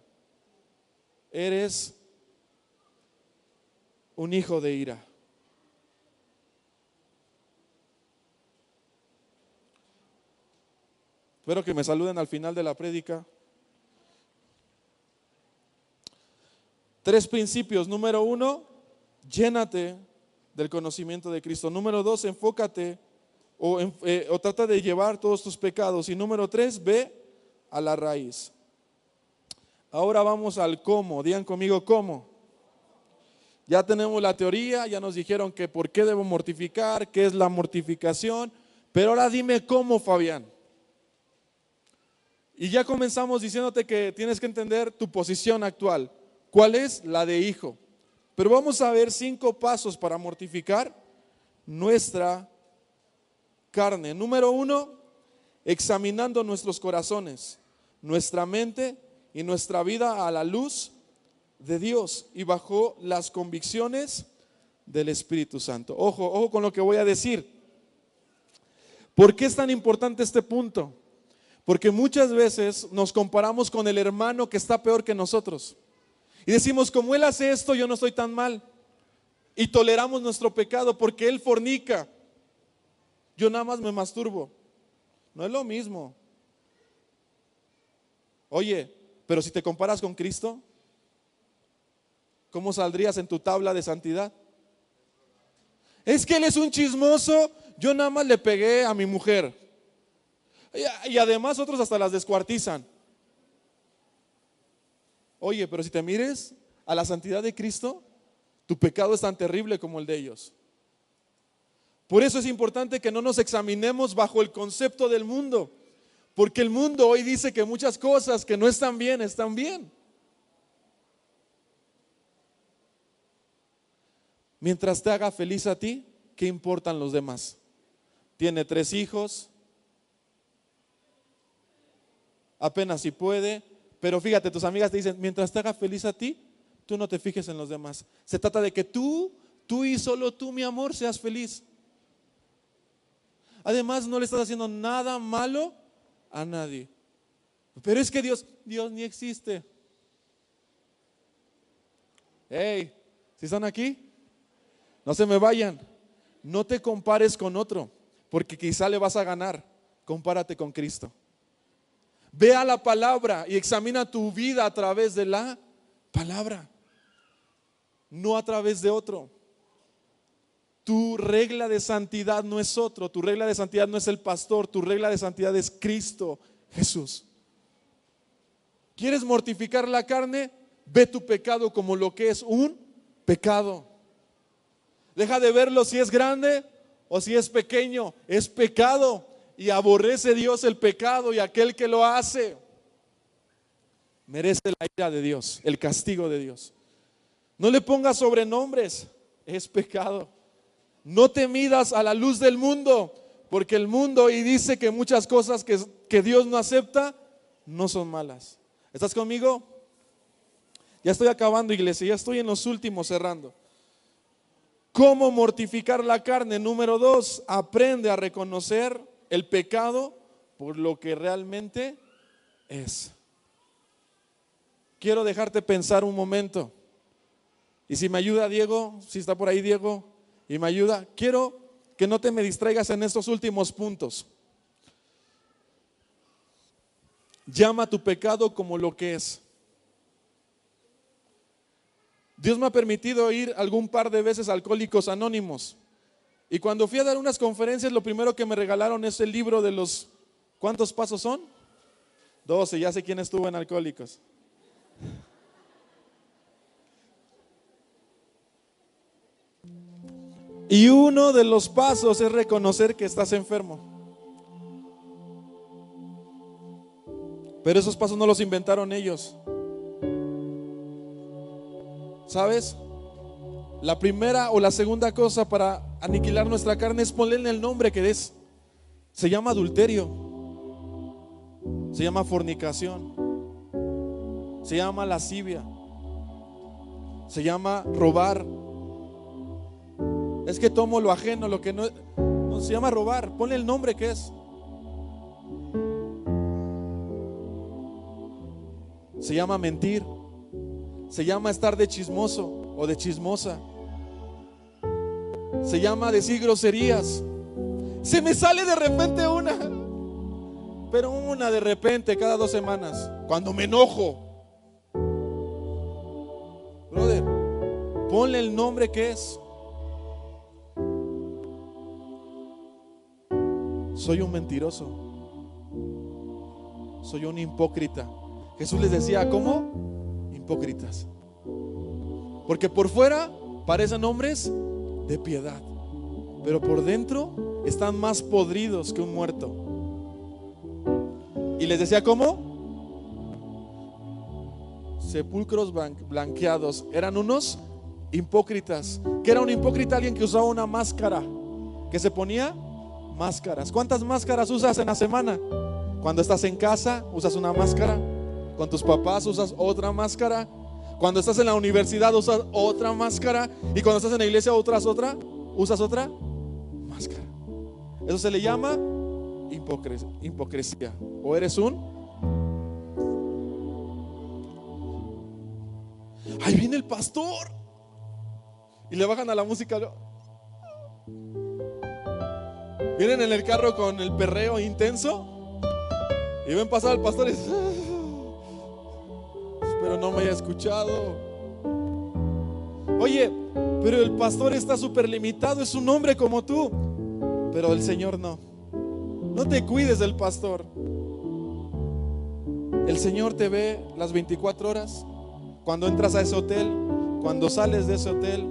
Eres un hijo de ira. Espero que me saluden al final de la prédica. 3 principios. Número 1, llénate del conocimiento de Cristo. Número 2, enfócate o trata de llevar todos tus pecados. Y número 3, ve a la raíz. Ahora vamos al cómo. Digan conmigo cómo. Ya tenemos la teoría, ya nos dijeron que por qué debo mortificar, qué es la mortificación. Pero ahora dime cómo, Fabián. Y ya comenzamos diciéndote que tienes que entender tu posición actual. ¿Cuál es? La de hijo. Pero vamos a ver 5 pasos para mortificar nuestra carne. Número 1, examinando nuestros corazones, nuestra mente y nuestra vida a la luz de Dios y bajo las convicciones del Espíritu Santo. Ojo con lo que voy a decir. ¿Por qué es tan importante este punto? Porque muchas veces nos comparamos con el hermano que está peor que nosotros. Y decimos, como él hace esto, yo no estoy tan mal. Y toleramos nuestro pecado porque él fornica. Yo nada más me masturbo. No es lo mismo. Oye, pero si te comparas con Cristo, ¿cómo saldrías en tu tabla de santidad? Es que él es un chismoso. Yo nada más le pegué a mi mujer. Y además otros hasta las descuartizan. Oye, pero si te mires a la santidad de Cristo, tu pecado es tan terrible como el de ellos. Por eso es importante que no nos examinemos bajo el concepto del mundo, porque el mundo hoy dice que muchas cosas que no están bien, están bien. Mientras te haga feliz a ti, ¿qué importan los demás? Tiene 3 hijos, apenas si puede, pero fíjate, tus amigas te dicen, mientras te haga feliz a ti, tú no te fijes en los demás. Se trata de que tú y solo tú, mi amor, seas feliz. Además, no le estás haciendo nada malo a nadie. Pero es que Dios ni existe. ¿Sí están aquí? No se me vayan. No te compares con otro, porque quizá le vas a ganar. Compárate con Cristo. Ve a la palabra y examina tu vida a través de la palabra. no a través de otro. Tu regla de santidad no es otro, tu regla de santidad no es el pastor, tu regla de santidad es Cristo Jesús. ¿Quieres mortificar la carne? Ve tu pecado como lo que es, un pecado. Deja de verlo si es grande o si es pequeño, es pecado, y aborrece Dios el pecado, y aquel que lo hace merece la ira de Dios, el castigo de Dios. No le pongas sobrenombres, es pecado. No te midas a la luz del mundo, porque el mundo, y dice que muchas cosas que Dios no acepta, no son malas. ¿Estás conmigo? Ya estoy acabando, iglesia, ya estoy en los últimos, cerrando. ¿Cómo mortificar la carne? Número 2, aprende a reconocer el pecado por lo que realmente es. Quiero dejarte pensar un momento. Y si me ayuda Diego, si está por ahí Diego, y me ayuda, quiero que no te me distraigas en estos últimos puntos. Llama tu pecado como lo que es. Dios me ha permitido ir algún par de veces a Alcohólicos Anónimos, y cuando fui a dar unas conferencias, lo primero que me regalaron es el libro de los, ¿cuántos pasos son? 12, ya sé quién estuvo en Alcohólicos. Y uno de los pasos es reconocer que estás enfermo. Pero esos pasos no los inventaron ellos. ¿Sabes? La primera o la segunda cosa para aniquilar nuestra carne es ponerle el nombre que es. Se llama adulterio, se llama fornicación, se llama lascivia, se llama robar. Es que tomo lo ajeno, lo que no se llama robar. Ponle el nombre que es. Se llama mentir. Se llama estar de chismoso o de chismosa. Se llama decir groserías. Se me sale de repente una, pero una de repente cada 2 semanas, cuando me enojo. Brother, ponle el nombre que es. Soy un mentiroso, soy un hipócrita. Jesús les decía, ¿cómo? Hipócritas. Porque por fuera parecen hombres de piedad, pero por dentro están más podridos que un muerto. Y les decía, ¿cómo? Sepulcros blanqueados. Eran unos hipócritas. ¿Qué era un hipócrita? Alguien que usaba una máscara, que se ponía máscaras. ¿Cuántas máscaras usas en la semana? Cuando estás en casa usas una máscara, con tus papás usas otra máscara, cuando estás en la universidad usas otra máscara, y cuando estás en la iglesia usas otra máscara. Eso se le llama hipocresía. O eres ahí viene el pastor, y le bajan a la música. Vienen en el carro con el perreo intenso y ven pasar al pastor y espero no me haya escuchado. Oye, pero el pastor está súper limitado, es un hombre como tú, pero el Señor no. No te cuides del pastor. El Señor te ve las 24 horas, cuando entras a ese hotel, cuando sales de ese hotel,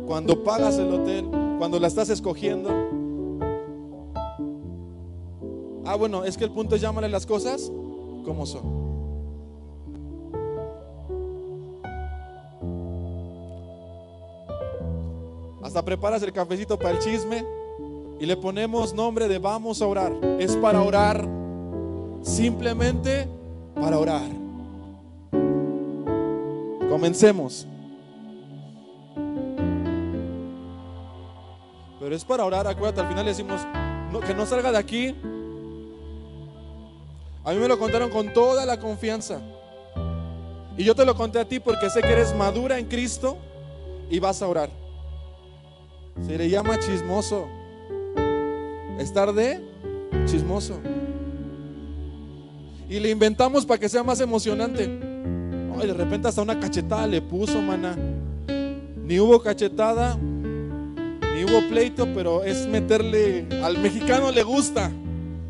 cuando pagas el hotel, cuando la estás escogiendo. Bueno, es que el punto es llámale las cosas como son. Hasta preparas el cafecito para el chisme y le ponemos nombre de vamos a orar. Es para orar, simplemente para orar. Comencemos. Pero es para orar, acuérdate, al final le decimos que no salga de aquí. A mí me lo contaron con toda la confianza, y yo te lo conté a ti porque sé que eres madura en Cristo y vas a orar. Se le llama chismoso, estar de chismoso, y le inventamos para que sea más emocionante. Ay, de repente hasta una cachetada le puso, maná. Ni hubo cachetada, ni hubo pleito, pero es meterle, al mexicano le gusta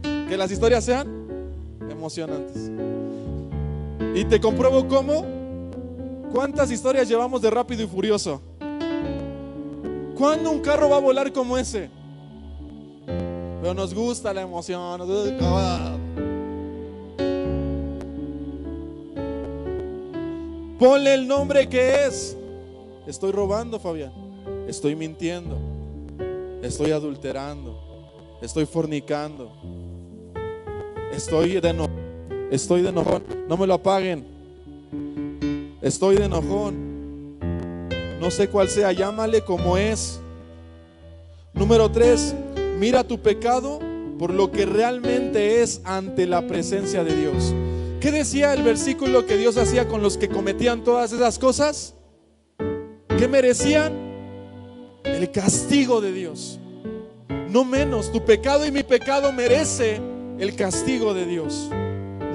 que las historias sean emocionantes. Y te compruebo cómo. ¿Cuántas historias llevamos de Rápido y Furioso? ¿Cuándo un carro va a volar como ese? Pero nos gusta la emoción. Ponle el nombre que es. Estoy robando, Fabián. Estoy mintiendo. Estoy adulterando. Estoy fornicando. Estoy de enojón. No me lo apaguen. Estoy de enojón. No sé cuál sea, llámale como es. Número 3, mira tu pecado por lo que realmente es ante la presencia de Dios. ¿Qué decía el versículo que Dios hacía con los que cometían todas esas cosas? ¿Qué merecían? El castigo de Dios. No menos, tu pecado y mi pecado merece el castigo de Dios.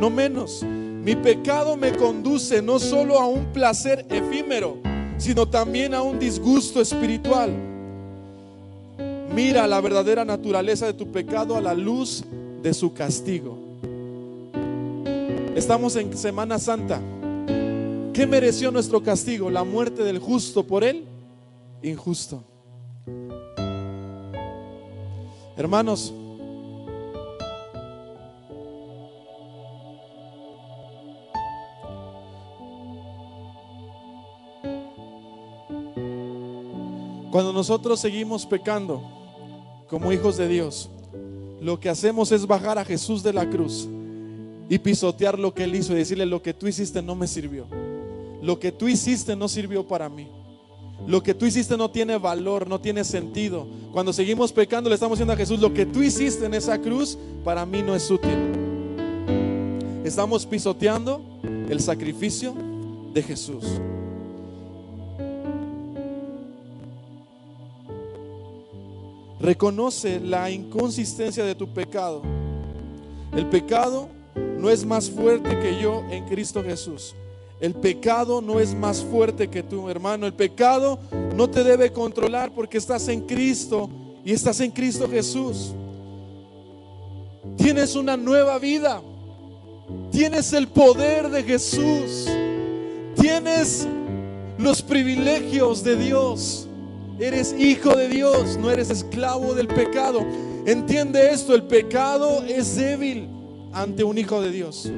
No menos. Mi pecado me conduce no solo a un placer efímero, sino también a un disgusto espiritual. Mira la verdadera naturaleza de tu pecado a la luz de su castigo. Estamos en Semana Santa. ¿Qué mereció nuestro castigo? La muerte del justo por el injusto. Hermanos, cuando nosotros seguimos pecando como hijos de Dios, lo que hacemos es bajar a Jesús de la cruz y pisotear lo que Él hizo y decirle: lo que tú hiciste no me sirvió. Lo que tú hiciste no sirvió para mí. Lo que tú hiciste no tiene valor, no tiene sentido. Cuando seguimos pecando le estamos diciendo a Jesús: lo que tú hiciste en esa cruz para mí no es útil. Estamos pisoteando el sacrificio de Jesús. Reconoce la inconsistencia de tu pecado. El pecado no es más fuerte que yo en Cristo Jesús. El pecado no es más fuerte que tú, hermano. El pecado no te debe controlar porque estás en Cristo y estás en Cristo Jesús. Tienes una nueva vida. Tienes el poder de Jesús. Tienes los privilegios de Dios. Eres hijo de Dios, no eres esclavo del pecado. Entiende esto: el pecado es débil ante un hijo de Dios.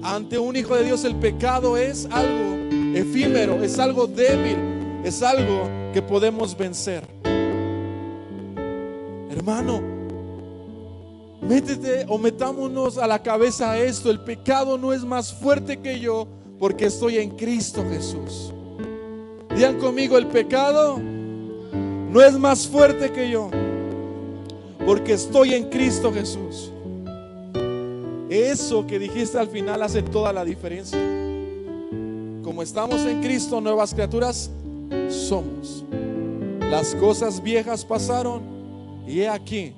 Ante un hijo de Dios el pecado es algo efímero, es algo débil, es algo que podemos vencer. Hermano, métete o metámonos a la cabeza esto: el pecado no es más fuerte que yo porque estoy en Cristo Jesús. Digan conmigo: el pecado no es más fuerte que yo porque estoy en Cristo Jesús. Eso que dijiste al final hace toda la diferencia. Como estamos en Cristo, nuevas criaturas somos. Las cosas viejas pasaron y he aquí,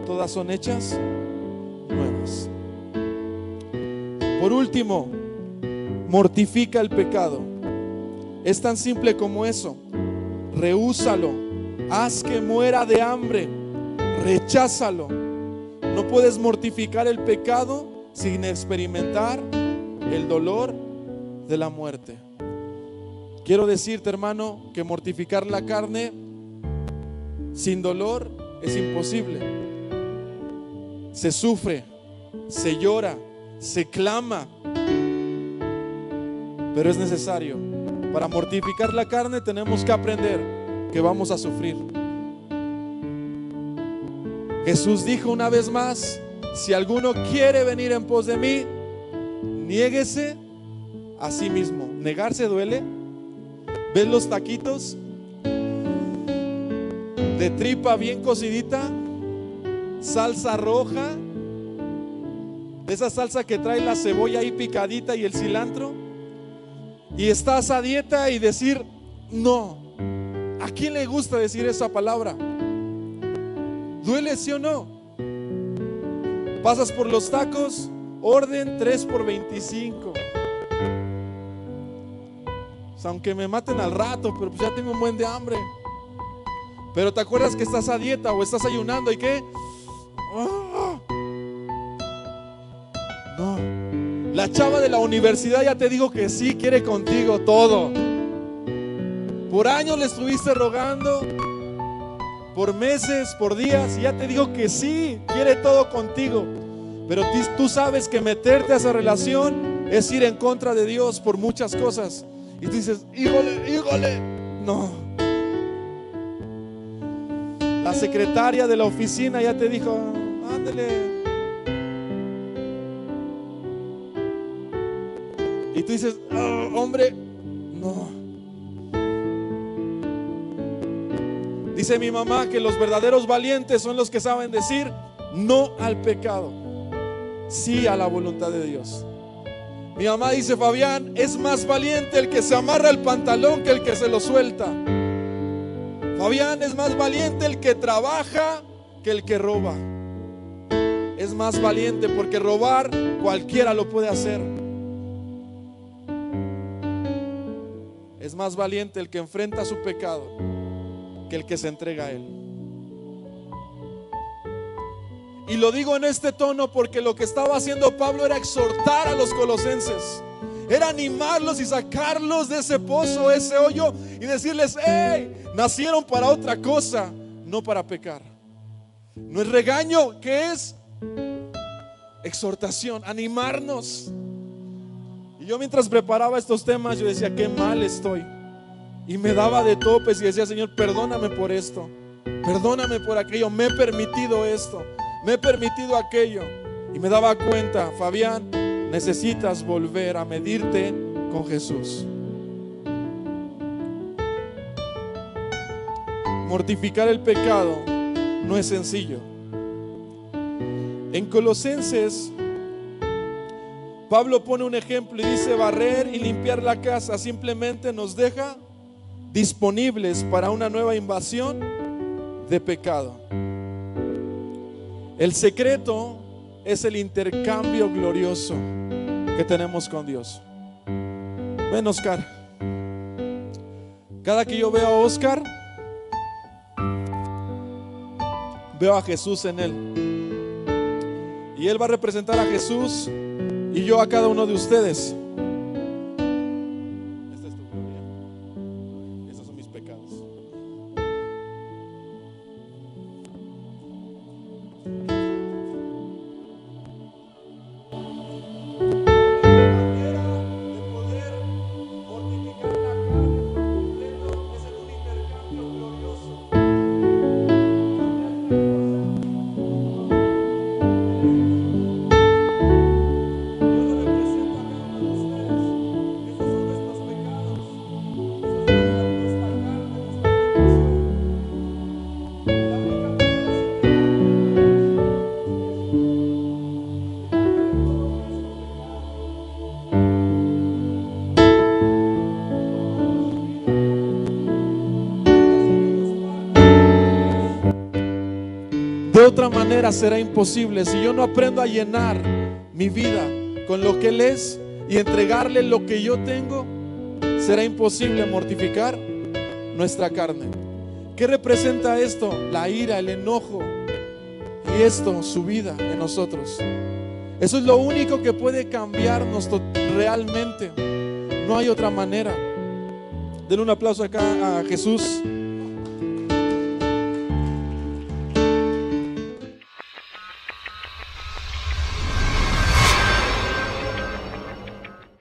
todas son hechas nuevas. Por último, mortifica el pecado. Es tan simple como eso. Rehúsalo. Haz que muera de hambre. Recházalo. No puedes mortificar el pecado sin experimentar el dolor de la muerte. Quiero decirte, hermano, que mortificar la carne sin dolor es imposible. Se sufre, se llora, se clama, pero es necesario. Para mortificar la carne tenemos que aprender que vamos a sufrir. Jesús dijo una vez más: si alguno quiere venir en pos de mí, niéguese a sí mismo. Negarse duele. ¿Ves los taquitos de tripa bien cocidita? Salsa roja, de esa salsa que trae la cebolla ahí picadita y el cilantro. Y estás a dieta y decir no. ¿A quién le gusta decir esa palabra? ¿Duele, sí o no? Pasas por los tacos, orden 3 por 25. aunque me maten al rato, pero pues ya tengo un buen de hambre. Pero te acuerdas que estás a dieta o estás ayunando y qué. No, la chava de la universidad ya te dijo que sí, quiere contigo todo. Por años le estuviste rogando, por meses, por días, y ya te dijo que sí, quiere todo contigo. Pero tú sabes que meterte a esa relación es ir en contra de Dios por muchas cosas. Y tú dices, híjole, no. La secretaria de la oficina ya te dijo, ándale. Y tú dices, oh, hombre, no. Dice mi mamá que los verdaderos valientes son los que saben decir no al pecado, sí a la voluntad de Dios. Mi mamá dice, Fabián, es más valiente el que se amarra el pantalón que el que se lo suelta. Fabián, es más valiente el que trabaja que el que roba. Es más valiente porque robar cualquiera lo puede hacer. Es más valiente el que enfrenta su pecado que el que se entrega a él. Y lo digo en este tono porque lo que estaba haciendo Pablo era exhortar a los colosenses, era animarlos y sacarlos de ese pozo, ese hoyo, y decirles, hey, nacieron para otra cosa, no para pecar. No es regaño, ¿qué es? Exhortación, animarnos. Y yo mientras preparaba estos temas, yo decía, qué mal estoy. Y me daba de topes y decía, Señor, perdóname por esto, perdóname por aquello, me he permitido esto, me he permitido aquello. Y me daba cuenta, Fabián, necesitas volver a medirte con Jesús. Mortificar el pecado no es sencillo. En Colosenses, Pablo pone un ejemplo y dice, barrer y limpiar la casa simplemente nos deja disponibles para una nueva invasión de pecado. El secreto es el intercambio glorioso que tenemos con Dios. Ven, Oscar. Cada que yo veo a Oscar, veo a Jesús en él. Y él va a representar a Jesús y yo a cada uno de ustedes. Esta es tu gloria. Estos son mis pecados. De otra manera será imposible. Si yo no aprendo a llenar mi vida con lo que Él es y entregarle lo que yo tengo, será imposible mortificar nuestra carne. ¿Qué representa esto? La ira, el enojo y esto, su vida en nosotros. Eso es lo único que puede cambiarnos realmente. No hay otra manera. Denle un aplauso acá a Jesús.